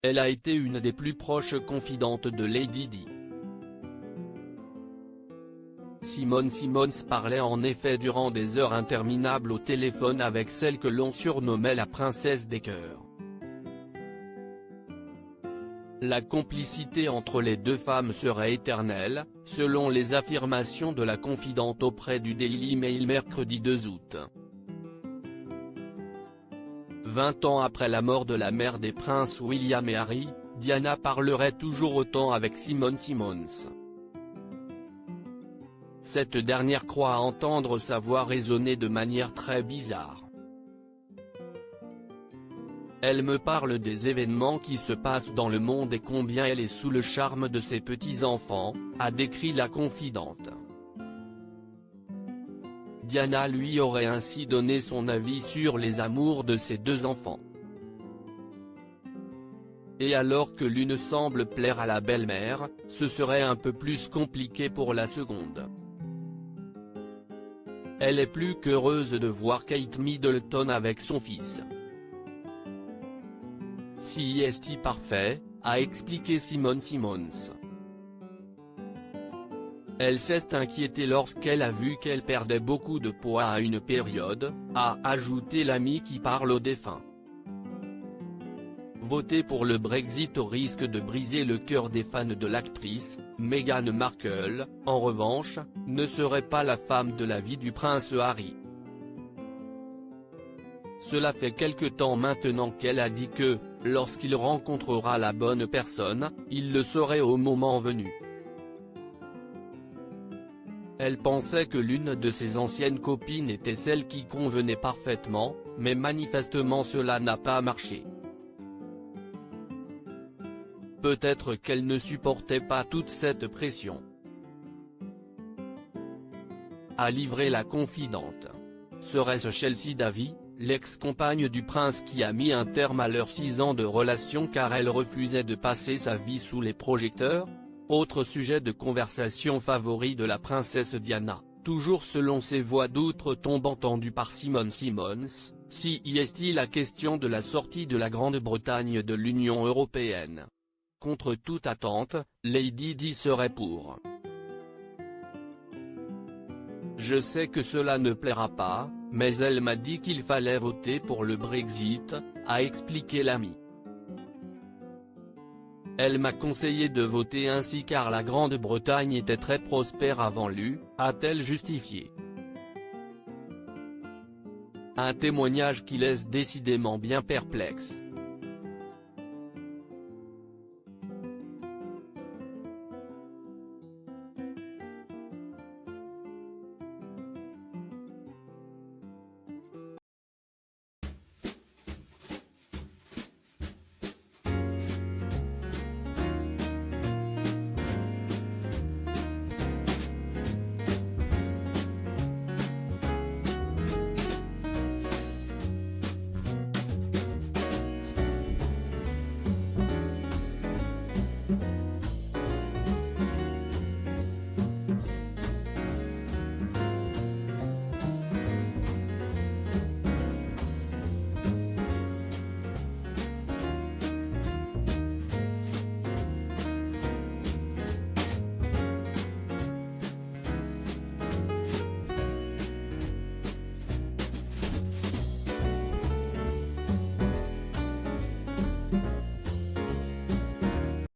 Elle a été une des plus proches confidentes de Lady Di. Simone Simons parlait en effet durant des heures interminables au téléphone avec celle que l'on surnommait la princesse des cœurs. La complicité entre les deux femmes serait éternelle, selon les affirmations de la confidente auprès du Daily Mail mercredi 2 août. 20 ans après la mort de la mère des princes William et Harry, Diana parlerait toujours autant avec Simone Simons. Cette dernière croit entendre sa voix résonner de manière très bizarre. Elle me parle des événements qui se passent dans le monde et combien elle est sous le charme de ses petits-enfants, a décrit la confidente. Diana lui aurait ainsi donné son avis sur les amours de ses deux enfants. Et alors que l'une semble plaire à la belle-mère, ce serait un peu plus compliqué pour la seconde. Elle est plus qu'heureuse de voir Kate Middleton avec son fils. Si est parfait, a expliqué Simone Simons. Elle s'est inquiétée lorsqu'elle a vu qu'elle perdait beaucoup de poids à une période, a ajouté l'amie qui parle aux défunts. Voter pour le Brexit au risque de briser le cœur des fans de l'actrice, Meghan Markle, en revanche, ne serait pas la femme de la vie du prince Harry. Cela fait quelque temps maintenant qu'elle a dit que, lorsqu'il rencontrera la bonne personne, il le saurait au moment venu. Elle pensait que l'une de ses anciennes copines était celle qui convenait parfaitement, mais manifestement cela n'a pas marché. Peut-être qu'elle ne supportait pas toute cette pression. A livré la confidente. Serait-ce Chelsea Davy, l'ex-compagne du prince qui a mis un terme à leurs 6 ans de relation car elle refusait de passer sa vie sous les projecteurs? Autre sujet de conversation favori de la princesse Diana, toujours selon ses voix d'outre-tombe entendues par Simone Simons, si est la question de la sortie de la Grande-Bretagne de l'Union européenne. Contre toute attente, Lady Di serait pour. Je sais que cela ne plaira pas, mais elle m'a dit qu'il fallait voter pour le Brexit, a expliqué l'amie. Elle m'a conseillé de voter ainsi car la Grande-Bretagne était très prospère avant lui, a-t-elle justifié. Un témoignage qui laisse décidément bien perplexe.